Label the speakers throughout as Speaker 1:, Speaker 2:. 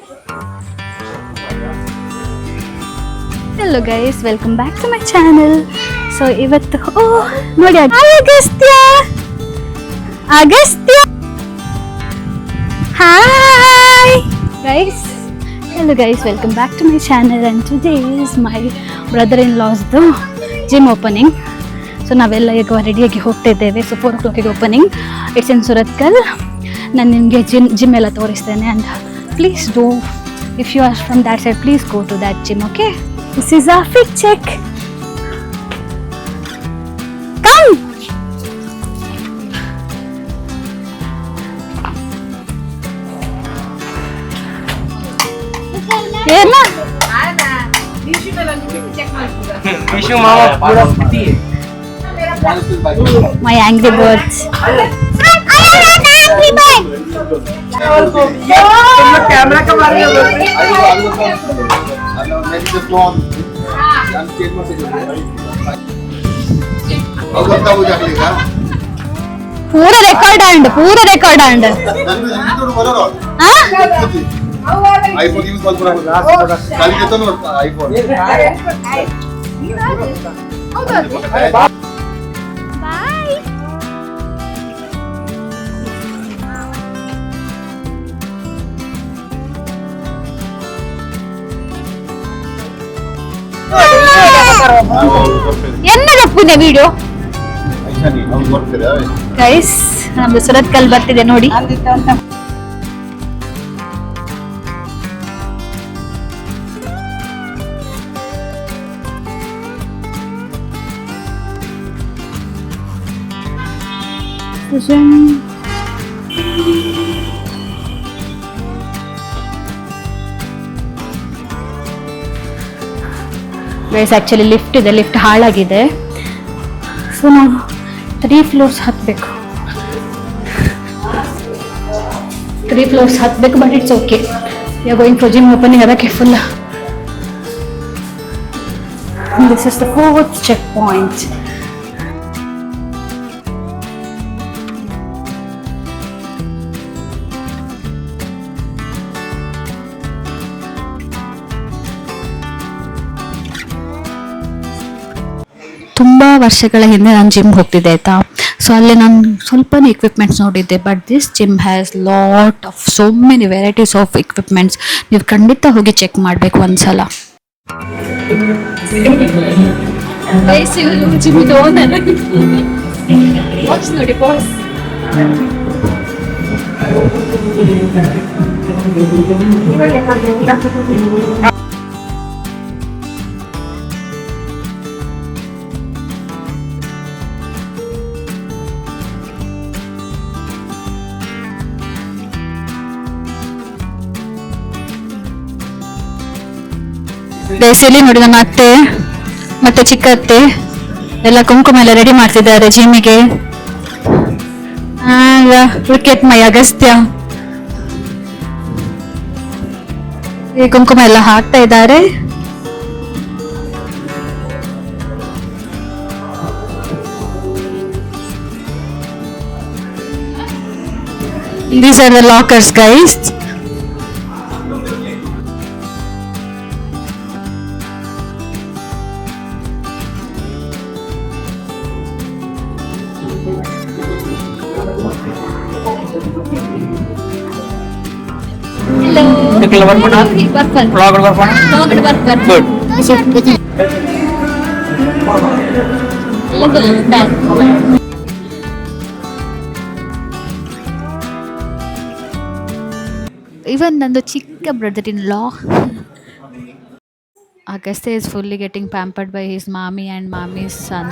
Speaker 1: Hello guys, welcome back to my channel. So ಇವತ್ತು ನೋಡಿ Agastya Hi guys. Hello guys, welcome back to my channel and today is my brother-in-law's gym opening. So ನಾವೆಲ್ಲ ಈಗ ರೆಡಿಯಾಗಿ ಹೋಗ್ತಾ ಇದ್ದೇವೆ. So 4 o'clock opening. It's in Surathkal. ನಾನು ನಿಮಗೆ gym ಎಲ್ಲ ತೋರಿಸ್ತೇನೆ and please do, if you are from that side, please go to that gym, okay? This is our fit check. Come. Yerna.
Speaker 2: Vishu mama pura fiti hai.
Speaker 1: My angry birds.
Speaker 3: I am not angry bird.
Speaker 2: Camera ka mari hai.
Speaker 1: पूरा record and
Speaker 4: iPhone use मत करो खाली देता ना iPhone
Speaker 1: bye. ಏನಪ್ಪುದೆ video
Speaker 4: ऐसा नहीं हम work कर रहे हैं
Speaker 1: ಗೈಸ್, ನಮ್ದು ಸುರತ್ಕಲ್ ಬರ್ತಿದೆ ನೋಡಿ. ಗೈಸ್, ಆಕ್ಚುಲಿ ಲಿಫ್ಟ್ ಇದೆ, ಲಿಫ್ಟ್ ಹಾಳಾಗಿದೆ. ಸೊ ನಾವು 3 floors ಹತ್ತಬೇಕು. 3 floors ಹತ್ತಬೇಕು, but it's okay. We are going for gym opening. ಅದಕ್ಕೆ full this is the 4th checkpoint. ತುಂಬ ವರ್ಷಗಳ ಹಿಂದೆ ನಾನು ಜಿಮ್ ಹೋಗ್ತಿದ್ದೆ ಆಯಿತಾ. ಸೊ ಅಲ್ಲಿ ನಾನು ಸ್ವಲ್ಪ ಎಕ್ವಿಪ್ಮೆಂಟ್ಸ್ ನೋಡಿದ್ದೆ, but this gym has lot of so many varieties of equipments. ನೀವು ಖಂಡಿತ ಹೋಗಿ ಚೆಕ್ ಮಾಡಬೇಕು ಒಂದ್ಸಲ. ನೋಡಿ ಬಾಸ್. ಬೇಸಿಯಲ್ಲಿ ನೋಡಿ ನಮ್ಮ ಅತ್ತೆ ಮತ್ತೆ ಚಿಕ್ಕ ಅತ್ತೆ ಎಲ್ಲ ಕುಂಕುಮ ಎಲ್ಲ ರೆಡಿ ಮಾಡ್ತಿದ್ದಾರೆ ಜಿಮ್ಮಿಗೆ. ಕ್ರಿಕೆಟ್ ಮೈ ಅಗಸ್ತ್ಯ ಈ ಕುಂಕುಮ ಎಲ್ಲ ಹಾಕ್ತಾ ಇದ್ದಾರೆ. These are the lockers, guys.
Speaker 2: Nikla work on vlog work on good. Even ನಂದು ಚಿಕ್ಕ brother-in-law Agastya is fully getting pampered by his mommy and mommy's son.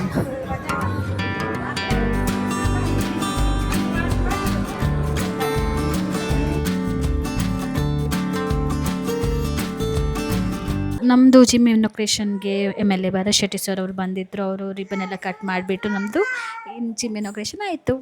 Speaker 2: ನಮ್ಮದು ಜಿಮ್ ಇನಾಗ್ರೇಷನ್ಗೆ MLA ಭರತ್ ಶೆಟ್ಟಿ ಸರ್ ಅವರು ಬಂದಿದ್ದರು. ಅವರು ರಿಬನ್ ಎಲ್ಲ ಕಟ್ ಮಾಡಿಬಿಟ್ಟು ನಮ್ಮದು ಜಿಮ್ ಇನಾಗ್ರೇಷನ್ ಆಯಿತು.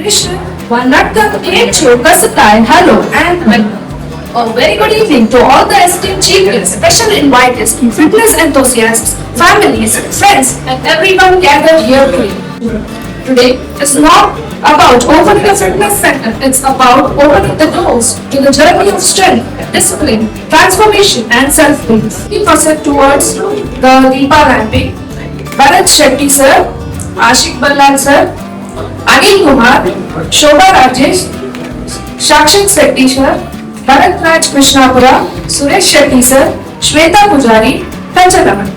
Speaker 5: Mission, one Ratnam AHO, Kasattai, hello and welcome. A very good evening to all the esteemed chief guests, special invited, fitness enthusiasts, families, friends, and everyone gathered here today. Today is not about opening a fitness center, it's about opening the doors to the journey of strength, discipline, transformation, and self-belief. We proceed towards the Deepa ramping. Bharat Shetty sir, Ashik Ballal sir, Anil Kumar, Shobha Rajesh, Shakshit Shetty sir, Bharat Raj Krishnapura, Suresh Shetty sir, Shweta Pujari, Panchalaman.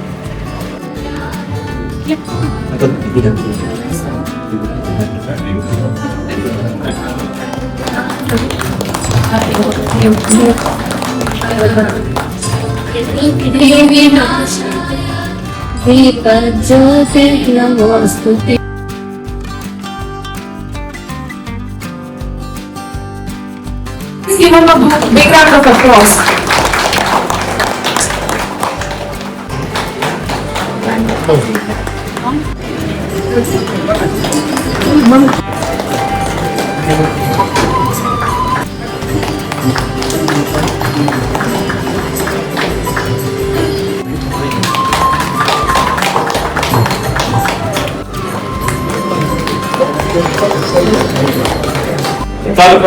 Speaker 5: Please give them a big round of applause.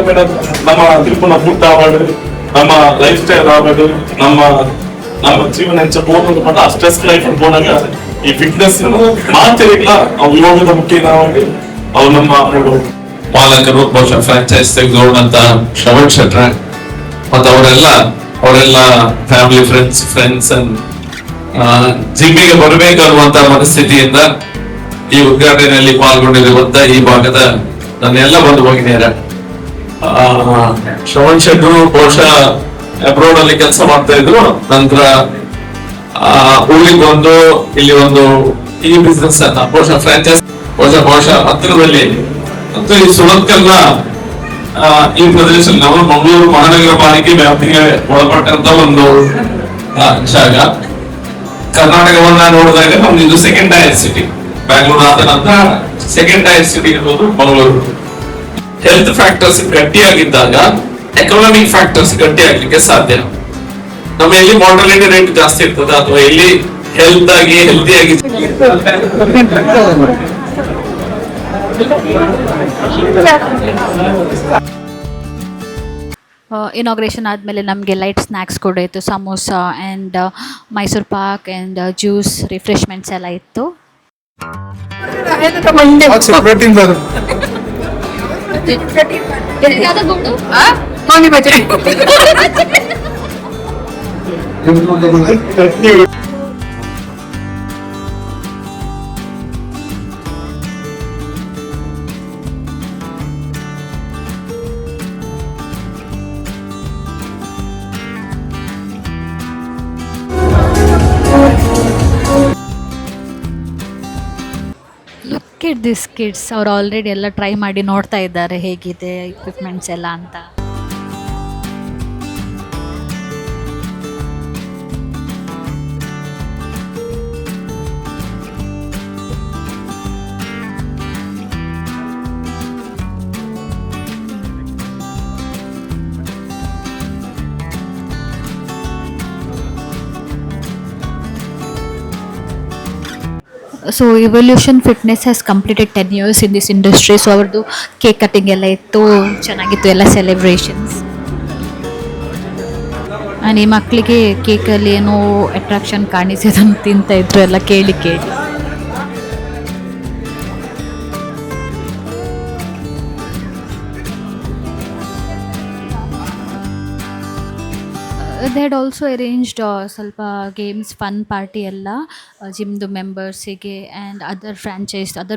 Speaker 6: Madam ನಮ್ಮ ತಿರುಪುನ food ಆಗೋದು ನಮ್ಮ life style ಆಗೋದು ನಮ್ಮ ಜೀವನ ಹೆಚ್ಚು ಹೋಗೋದು ಮಟ್ಟ stress life ಹೋದಾಗ ಈ ಫಿಟ್ನೆಸ್ ಮಾತಿರಲಿಲ್ಲ ಅವು ಯೋಗದ ಮುಖೇನ ಅವು ನಮ್ಮ
Speaker 7: ಪಾಲಕರು ಬಹುಶಃ ಫ್ರಾಂಚೈಸ್ ತೆಗೆದುಕೊಂಡಂತ ಶ್ರವಣ್ ಶೆಟ್ರ ಮತ್ತು ಅವರೆಲ್ಲ ಫ್ಯಾಮಿಲಿ ಫ್ರೆಂಡ್ಸ್ ಅಂಡ್ ಜಿಮ್ಮಿಗೆ ಬರಬೇಕಾಗುವಂತ ಮನಸ್ಥಿತಿಯಿಂದ ಈ ಉದ್ಘಾಟನೆಯಲ್ಲಿ ಪಾಲ್ಗೊಂಡಿರುವಂತ ಈ ಭಾಗದ ನನ್ನೆಲ್ಲ ಬಂಧು ಭಗಿನಿಯರ ಶ್ರವಣ್ ಶೆಟ್ರು ಬಹುಶಃ ಅಬ್ರೋಡ್ ಅಲ್ಲಿ ಕೆಲಸ ಮಾಡ್ತಾ ಇದ್ರು. ನಂತರ ಊರಿಗೆ ಬಂದು ಇಲ್ಲಿ ಒಂದು ಈ ಬಿಸ್ನೆಸ್ ಅನ್ನ ಬಹುಶಃ ಫ್ರಾಂಚೈಸ್ ಬಹುಶಃ ಹತ್ತಿರದಲ್ಲಿ ಮತ್ತು ಈ ಸುರತ್ಕಲ್ನ ಈ ಪ್ರದೇಶದಲ್ಲಿ ನಾವು ಮಂಗಳೂರು ಮಹಾನಗರ ಪಾಲಿಕೆ ವ್ಯಾಪ್ತಿಗೆ ಒಳಪಟ್ಟಂತ ಒಂದು ಜಾಗ. ಕರ್ನಾಟಕವನ್ನ ನೋಡಿದಾಗ ನಮ್ದು ಇದು ಸೆಕೆಂಡ್ ಟೈರ್ ಸಿಟಿ. ಬ್ಯಾಂಗ್ಳೂರ್ ಆದ ನಂತರ ಸೆಕೆಂಡ್ ಟೈರ್ ಸಿಟಿ ಇರ್ಬೋದು ಮಂಗಳೂರು. ಹೆಲ್ತ್ ಫ್ಯಾಕ್ಟರ್ಸ್ ಗಟ್ಟಿಯಾಗಿದ್ದಾಗ ಎಕನಾಮಿಕ್ ಫ್ಯಾಕ್ಟರ್ಸ್ ಗಟ್ಟಿ ಆಗ್ಲಿಕ್ಕೆ ಸಾಧ್ಯ. ನಮ್ಮ ಎಲ್ಲಿ ಮಾರ್ಟಾಲಿಟಿ ರೇಟ್ ಜಾಸ್ತಿ ಇರ್ತದೆ ಅಥವಾ ಎಲ್ಲಿ ಹೆಲ್ತಿಯಾಗಿ
Speaker 2: ಇನಾಗ್ರೇಷನ್ ಆದಮೇಲೆ ನಮಗೆ ಲೈಟ್ ಸ್ನ್ಯಾಕ್ಸ್ ಕೂಡ ಇತ್ತು, samosa and Mysore pak and juice refreshments ಎಲ್ಲ ಇತ್ತು. ಲುಕ್ ಎಟ್ ದಿಸ್ ಕಿಡ್ಸ್, ಅವ್ರು ಆಲ್ರೆಡಿ ಎಲ್ಲ ಟ್ರೈ ಮಾಡಿ ನೋಡ್ತಾ ಇದ್ದಾರೆ ಹೇಗಿದೆ ಇಕ್ವಿಪ್ಮೆಂಟ್ಸ್ ಎಲ್ಲ ಅಂತ. So Evolution Fitness has completed 10 years in this industry. So ಅವ್ರದ್ದು ಕೇಕ್ ಕಟ್ಟಿಂಗ್ ಎಲ್ಲ ಇತ್ತು, ಚೆನ್ನಾಗಿತ್ತು ಎಲ್ಲ ಸೆಲೆಬ್ರೇಷನ್ಸ್. ಆ್ಯಂಡ್ ಈ ಮಕ್ಕಳಿಗೆ ಕೇಕಲ್ಲಿ ಏನೋ ಅಟ್ರಾಕ್ಷನ್ ಕಾಣಿಸಿದನ್ನು ತಿಂತಾಯಿದ್ರು ಎಲ್ಲ ಕೇಳಿ. ದೇ ಹ್ಯಾಡ್ ಆಲ್ಸೋ ಅರೇಂಜ್ಡ್ ಸ್ವಲ್ಪ ಗೇಮ್ಸ್ ಫನ್ ಪಾರ್ಟಿ ಎಲ್ಲ ಜಿಮ್ದು ಮೆಂಬರ್ಸಿಗೆ ಆ್ಯಂಡ್ ಅದರ್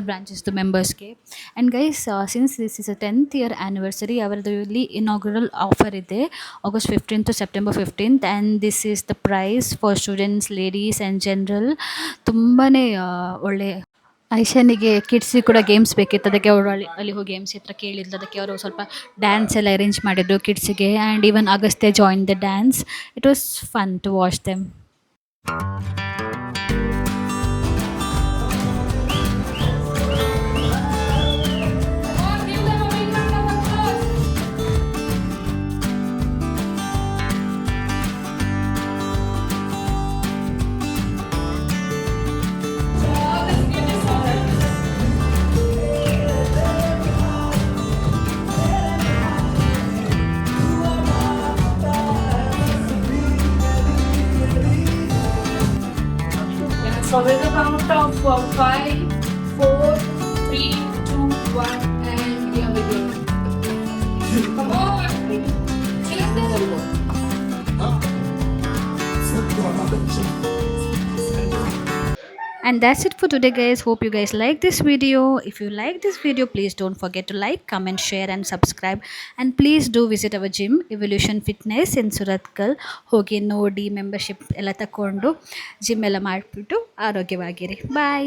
Speaker 2: ಬ್ರಾಂಚಸ್ದು ಮೆಂಬರ್ಸ್ಗೆ. And guys, since this is a 10th year anniversary, ಅವರದ್ದು ಇಲ್ಲಿ ಇನಾಗ್ರಲ್ ಆಫರ್ ಇದೆ August 15th to September 15th. And this is the price for students, ladies and general. ತುಂಬಾ ಒಳ್ಳೆ. ಐಶಾನಿಗೆ ಕಿಡ್ಸಿಗೆ ಕೂಡ ಗೇಮ್ಸ್ ಬೇಕಿತ್ತು, ಅದಕ್ಕೆ ಅವರು ಅಲ್ಲಿ ಹೋಗಿ ಗೇಮ್ಸ್ ಹತ್ರ ಕೇಳಿದ್ರು. ಅದಕ್ಕೆ ಅವರು ಸ್ವಲ್ಪ ಡ್ಯಾನ್ಸ್ ಎಲ್ಲ ಅರೇಂಜ್ ಮಾಡಿದ್ರು ಕಿಡ್ಸಿಗೆ. And even Agastya join the dance. It was fun to watch them.
Speaker 5: count of 5, 4, 3, 2, 1, and here we go. Come on.
Speaker 2: And that's it for today, guys. Hope you guys like this video. If you like this video, please don't forget to like, comment, share and subscribe. And please do visit our gym, Evolution Fitness in Surathkal. ಹೋಗಿ ನೋಡಿ membership ಎಲ್ಲ ತಗೊಂಡು gym ಎಲ್ಲ ಮಾಡಿಬಿಟ್ಟು ಆರೋಗ್ಯವಾಗಿರಿ. ಬಾಯ್.